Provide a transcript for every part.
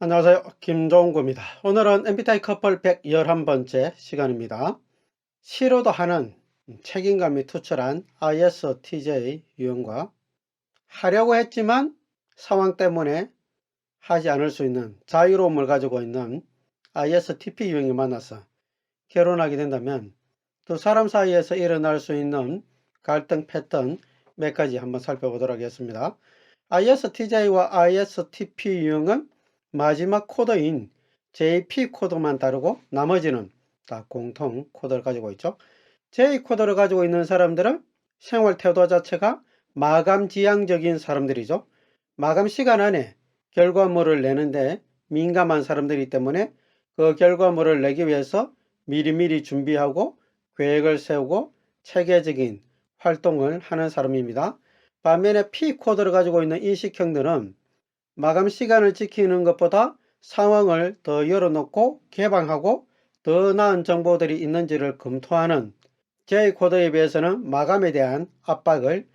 안녕하세요. 김종구입니다. 오늘은 MBTI 커플 111번째 시간입니다. 싫어도 하는 책임감이 투철한 ISTJ 유형과 하려고 했지만 상황 때문에 하지 않을 수 있는 자유로움을 가지고 있는 ISTP 유형이 만나서 결혼하게 된다면 두 사람 사이에서 일어날 수 있는 갈등 패턴 몇 가지 한번 살펴보도록 하겠습니다. ISTJ와 ISTP 유형은 마지막 코드인 JP 코드만 다르고 나머지는 다 공통 코드를 가지고 있죠. J 코드를 가지고 있는 사람들은 생활 태도 자체가 마감지향적인 사람들이죠. 마감 시간 안에 결과물을 내는데 민감한 사람들이기 때문에 그 결과물을 내기 위해서 미리미리 준비하고 계획을 세우고 체계적인 활동을 하는 사람입니다. 반면에 P 코드를 가지고 있는 인식형들은 마감 시간을 지키는 것보다 상황을 더 열어놓고 개방하고 더 나은 정보들이 있는지를 검토하는 J 코드에 비해서는 마감에 대한 압박을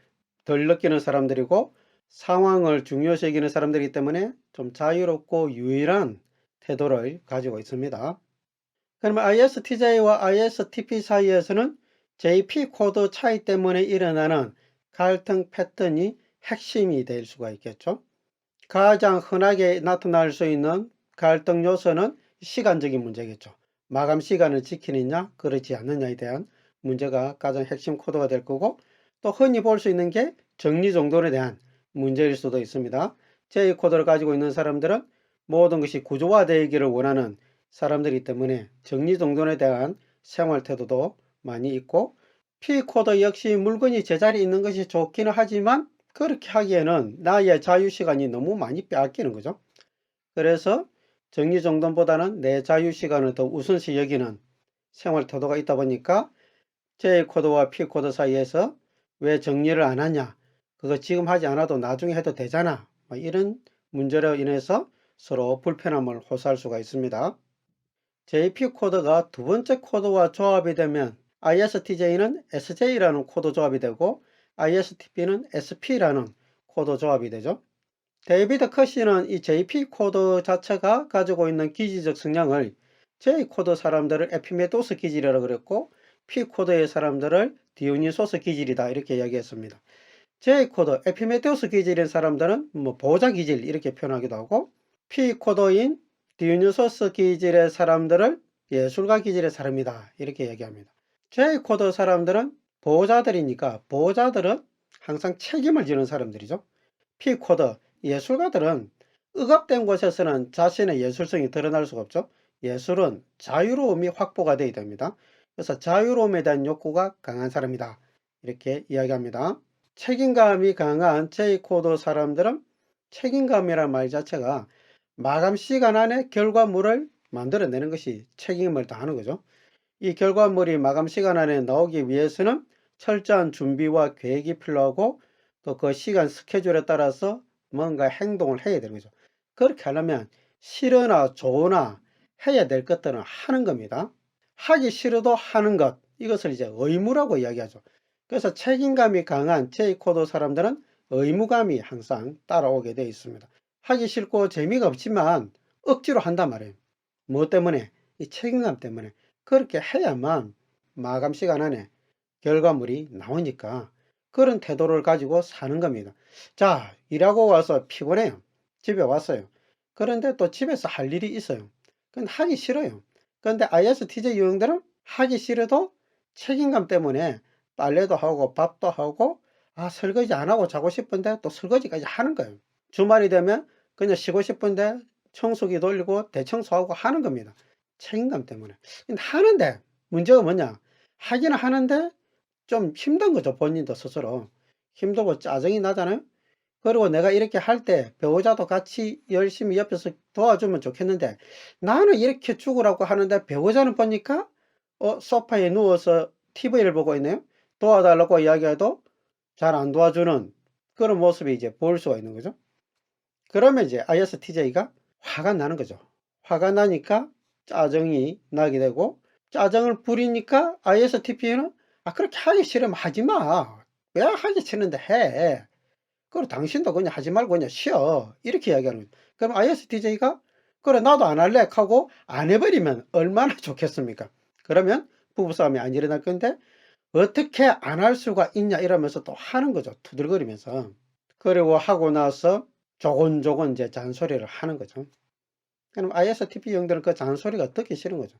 덜 느끼는 사람들이고 상황을 중요시 여기는 사람들이기 때문에 좀 자유롭고 유일한 태도를 가지고 있습니다. 그러면 ISTJ와 ISTP 사이에서는 JP 코드 차이 때문에 일어나는 갈등 패턴이 핵심이 될 수가 있겠죠. 가장 흔하게 나타날 수 있는 갈등 요소는 시간적인 문제겠죠. 마감 시간을 지키느냐 그렇지 않느냐에 대한 문제가 가장 핵심 코드가 될 거고, 또 흔히 볼 수 있는 게 정리정돈에 대한 문제일 수도 있습니다. J 코드를 가지고 있는 사람들은 모든 것이 구조화되기를 원하는 사람들이기 때문에 정리정돈에 대한 생활 태도도 많이 있고, P 코드 역시 물건이 제자리에 있는 것이 좋기는 하지만 그렇게 하기에는 나의 자유시간이 너무 많이 빼앗기는 거죠. 그래서 정리정돈보다는 내 자유시간을 더 우선시 여기는 생활 태도가 있다 보니까 J 코드와 P 코드 사이에서 왜 정리를 안 하냐, 그거 지금 하지 않아도 나중에 해도 되잖아, 이런 문제로 인해서 서로 불편함을 호소할 수가 있습니다. JP 코드가 두 번째 코드와 조합이 되면 ISTJ는 SJ라는 코드 조합이 되고 ISTP는 SP라는 코드 조합이 되죠. 데이비드 커시는 이 JP 코드 자체가 가지고 있는 기지적 성향을 J 코드 사람들을 에피메도스 기질이라고 그랬고 P 코드의 사람들을 디오니소스 기질이다 이렇게 이야기했습니다. J 코드 에피메테우스 기질인 사람들은 보호자 기질 이렇게 표현하기도 하고, P 코드인 디오니소스 기질의 사람들을 예술가 기질의 사람이다 이렇게 얘기합니다. J 코드 사람들은 보호자들이니까 보호자들은 항상 책임을 지는 사람들이죠. P 코드 예술가들은 억압된 곳에서는 자신의 예술성이 드러날 수가 없죠. 예술은 자유로움이 확보가 되어야 됩니다. 그래서 자유로움에 대한 욕구가 강한 사람이다 이렇게 이야기합니다. 책임감이 강한 J 코드 사람들은 책임감이란 말 자체가 마감 시간 안에 결과물을 만들어내는 것이 책임을 다하는 거죠. 이 결과물이 마감 시간 안에 나오기 위해서는 철저한 준비와 계획이 필요하고 또 그 시간 스케줄에 따라서 뭔가 행동을 해야 되는 거죠. 그렇게 하려면 싫으나 좋으나 해야 될 것들은 하는 겁니다. 하기 싫어도 하는 것, 이것을 이제 의무라고 이야기하죠. 그래서 책임감이 강한 J코드 사람들은 의무감이 항상 따라오게 되어 있습니다. 하기 싫고 재미가 없지만 억지로 한단 말이에요. 뭐 때문에? 이 책임감 때문에. 그렇게 해야만 마감 시간 안에 결과물이 나오니까 그런 태도를 가지고 사는 겁니다. 자, 일하고 와서 피곤해요. 집에 왔어요. 그런데 또 집에서 할 일이 있어요. 그건 하기 싫어요. 그런데 ISTJ 유형들은 하기 싫어도 책임감 때문에 빨래도 하고 밥도 하고 설거지 안 하고 자고 싶은데 또 설거지까지 하는 거예요. 주말이 되면 그냥 쉬고 싶은데 청소기 돌리고 대청소하고 하는 겁니다. 책임감 때문에. 근데 하는데 문제가 뭐냐? 하기는 하는데 좀 힘든 거죠. 본인도 스스로. 힘들고 짜증이 나잖아요. 그리고 내가 이렇게 할 때 배우자도 같이 열심히 옆에서 도와주면 좋겠는데 나는 이렇게 죽으라고 하는데 배우자는 보니까 소파에 누워서 TV를 보고 있네요. 도와달라고 이야기해도 잘 안 도와주는 그런 모습이 이제 보일 수가 있는 거죠. 그러면 이제 ISTJ가 화가 나는 거죠. 화가 나니까 짜증이 나게 되고, 짜증을 부리니까 ISTP는 그렇게 하기 싫으면 하지 마. 왜 하기 싫은데 해. 그리고 당신도 그냥 하지 말고 그냥 쉬어. 이렇게 이야기하는 거죠. 그럼 ISTJ가 그래 나도 안 할래 하고 안 해버리면 얼마나 좋겠습니까? 그러면 부부싸움이 안 일어날 건데 어떻게 안 할 수가 있냐 이러면서 또 하는 거죠. 투덜거리면서. 그리고 하고 나서 조곤조곤 이제 잔소리를 하는 거죠. 그럼 ISTP용들은 그 잔소리가 듣기 싫은 거죠.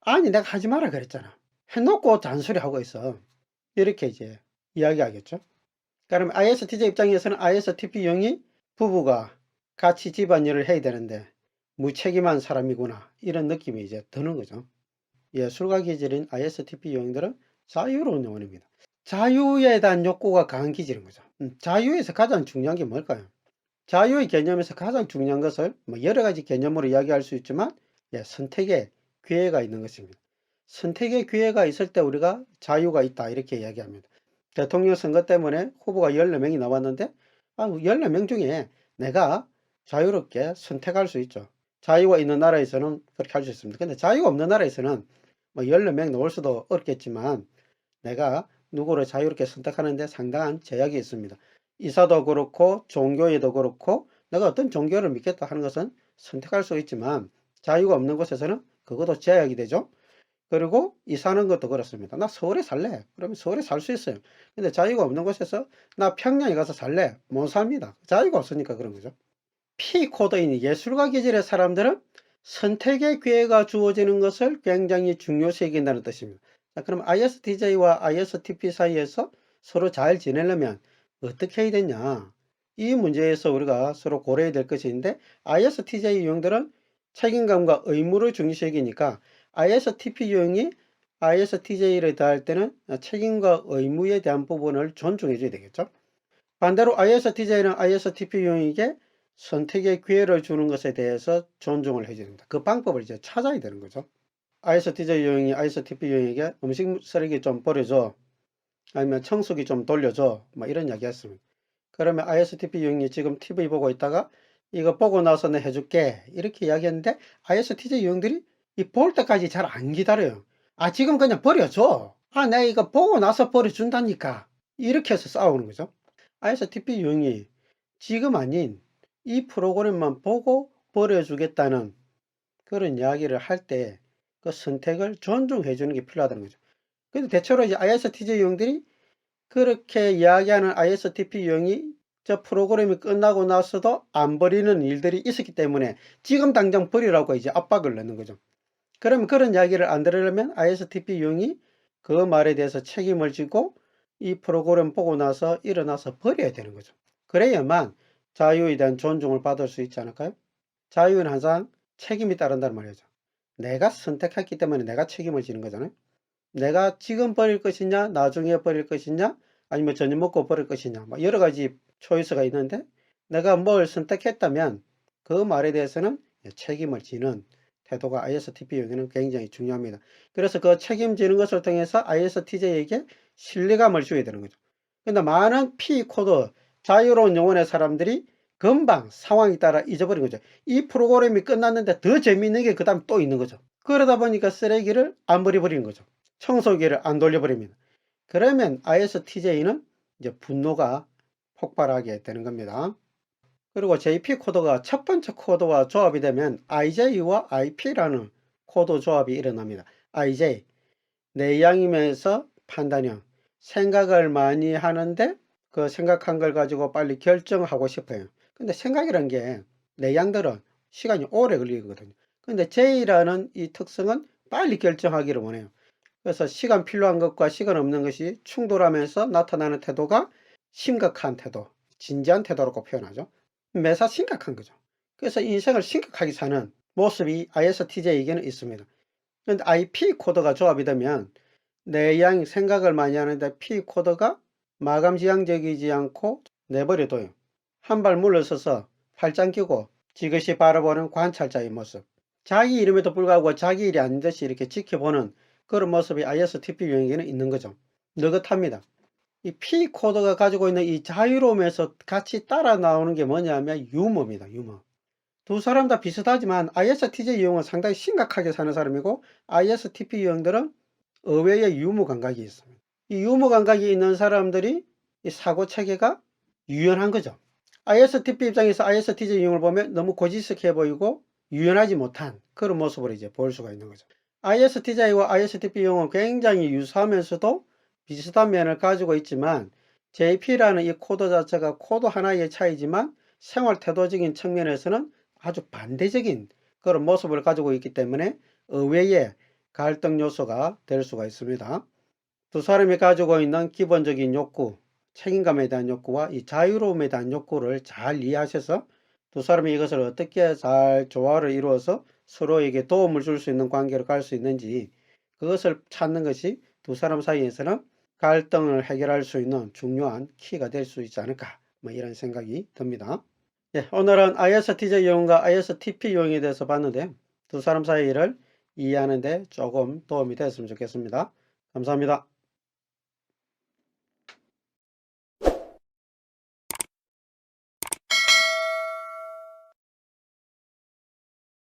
아니 내가 하지 마라 그랬잖아. 해놓고 잔소리하고 있어. 이렇게 이제 이야기하겠죠. 그럼 ISTJ 입장에서는 ISTP용이 부부가 같이 집안일을 해야 되는데 무책임한 사람이구나 이런 느낌이 이제 드는 거죠. 예술가 기질인 ISTP용들은 자유로운 영혼입니다. 자유에 대한 욕구가 강한 기질인 거죠. 자유에서 가장 중요한 게 뭘까요? 자유의 개념에서 가장 중요한 것을 뭐 여러 가지 개념으로 이야기할 수 있지만 선택의 기회가 있는 것입니다. 선택의 기회가 있을 때 우리가 자유가 있다 이렇게 이야기합니다. 대통령 선거 때문에 후보가 14명이 나왔는데 14명 중에 내가 자유롭게 선택할 수 있죠. 자유가 있는 나라에서는 그렇게 할 수 있습니다. 근데 자유가 없는 나라에서는 뭐 14명 나올 수도 없겠지만 내가 누구를 자유롭게 선택하는데 상당한 제약이 있습니다. 이사도 그렇고 종교에도 그렇고 내가 어떤 종교를 믿겠다 하는 것은 선택할 수 있지만 자유가 없는 곳에서는 그것도 제약이 되죠. 그리고 이사하는 것도 그렇습니다. 나 서울에 살래. 그러면 서울에 살 수 있어요. 근데 자유가 없는 곳에서 나 평양에 가서 살래. 못 삽니다. 자유가 없으니까 그런 거죠. P코드인 예술가 기질의 사람들은 선택의 기회가 주어지는 것을 굉장히 중요시 여긴다는 뜻입니다. 자, 그럼 ISTJ와 ISTP 사이에서 서로 잘 지내려면 어떻게 해야 되냐? 이 문제에서 우리가 서로 고려해야 될 것이 있는데 ISTJ 유형들은 책임감과 의무를 중시 여기니까 ISTP 유형이 ISTJ를 대할 때는 책임과 의무에 대한 부분을 존중해 줘야 되겠죠. 반대로 ISTJ는 ISTP 유형에게 선택의 기회를 주는 것에 대해서 존중을 해줘야 됩니다. 그 방법을 이제 찾아야 되는 거죠. ISTJ 유형이 ISTP 유형에게 음식 쓰레기 좀 버려줘. 아니면 청소기 좀 돌려줘. 뭐 이런 이야기 했습니다. 그러면 ISTP 유형이 지금 TV 보고 있다가 이거 보고 나서 내 해줄게. 이렇게 이야기했는데 ISTJ 유형들이 이 볼 때까지 잘 안 기다려요. 아, 지금 그냥 버려줘. 아, 내가 이거 보고 나서 버려준다니까. 이렇게 해서 싸우는 거죠. ISTP 유형이 지금 아닌 이 프로그램만 보고 버려주겠다는 그런 이야기를 할 때 그 선택을 존중해 주는 게 필요하다는 거죠. 근데 대체로 이제 ISTJ 유형들이 그렇게 이야기하는 ISTP 유형이 저 프로그램이 끝나고 나서도 안 버리는 일들이 있었기 때문에 지금 당장 버리라고 이제 압박을 넣는 거죠. 그러면 그런 이야기를 안 들으려면 ISTP 유형이 그 말에 대해서 책임을 지고 이 프로그램 보고 나서 일어나서 버려야 되는 거죠. 그래야만 자유에 대한 존중을 받을 수 있지 않을까요? 자유는 항상 책임이 따른다는 말이죠. 내가 선택했기 때문에 내가 책임을 지는 거잖아요. 내가 지금 버릴 것이냐, 나중에 버릴 것이냐, 아니면 저녁 먹고 버릴 것이냐, 뭐 여러 가지 초이스가 있는데 내가 뭘 선택했다면 그 말에 대해서는 책임을 지는 태도가 ISTP에게는 굉장히 중요합니다. 그래서 그 책임지는 것을 통해서 ISTJ에게 신뢰감을 줘야 되는 거죠. 근데 많은 P코드, 자유로운 영혼의 사람들이 금방 상황에 따라 잊어버린 거죠. 이 프로그램이 끝났는데 더 재미있는 게 그 다음 또 있는 거죠. 그러다 보니까 쓰레기를 안 버려버리는 거죠. 청소기를 안 돌려버립니다. 그러면 ISTJ는 이제 분노가 폭발하게 되는 겁니다. 그리고 JP 코드가 첫 번째 코드와 조합이 되면 IJ와 IP라는 코드 조합이 일어납니다. IJ, 내향이면서 판단형, 생각을 많이 하는데 그 생각한 걸 가지고 빨리 결정하고 싶어요. 근데 생각이란 게 내향들은 시간이 오래 걸리거든요. 근데 J라는 이 특성은 빨리 결정하기를 원해요. 그래서 시간 필요한 것과 시간 없는 것이 충돌하면서 나타나는 태도가 심각한 태도, 진지한 태도라고 표현하죠. 매사 심각한 거죠. 그래서 인생을 심각하게 사는 모습이 ISTJ에게는 있습니다. 그런데 IP 코드가 조합이 되면 내양 생각을 많이 하는데 P 코드가 마감지향적이지 않고 내버려둬요. 한 발 물러서서 팔짱 끼고 지그시 바라보는 관찰자의 모습. 자기 이름에도 불구하고 자기 일이 아닌 듯이 이렇게 지켜보는 그런 모습이 ISTP 유형에게는 있는 거죠. 느긋합니다. 이 P 코드가 가지고 있는 이 자유로움에서 같이 따라 나오는 게 뭐냐면 유머입니다. 유머. 두 사람 다 비슷하지만 ISTJ 유형은 상당히 심각하게 사는 사람이고 ISTP 유형들은 의외의 유머 감각이 있습니다. 이 유머 감각이 있는 사람들이 이 사고 체계가 유연한 거죠. ISTP 입장에서 ISTJ 유형을 보면 너무 고지식해 보이고 유연하지 못한 그런 모습을 이제 볼 수가 있는 거죠. ISTJ와 ISTP 유형은 굉장히 유사하면서도 비슷한 면을 가지고 있지만 JP라는 이 코드 자체가 코드 하나의 차이지만 생활 태도적인 측면에서는 아주 반대적인 그런 모습을 가지고 있기 때문에 의외의 갈등 요소가 될 수가 있습니다. 두 사람이 가지고 있는 기본적인 욕구, 책임감에 대한 욕구와 이 자유로움에 대한 욕구를 잘 이해하셔서 두 사람이 이것을 어떻게 잘 조화를 이루어서 서로에게 도움을 줄 수 있는 관계로 갈 수 있는지 그것을 찾는 것이 두 사람 사이에서는 갈등을 해결할 수 있는 중요한 키가 될 수 있지 않을까 이런 생각이 듭니다. 예, 오늘은 ISTJ 유형과 ISTP 유형에 대해서 봤는데 두 사람 사이를 이해하는 데 조금 도움이 됐으면 좋겠습니다. 감사합니다.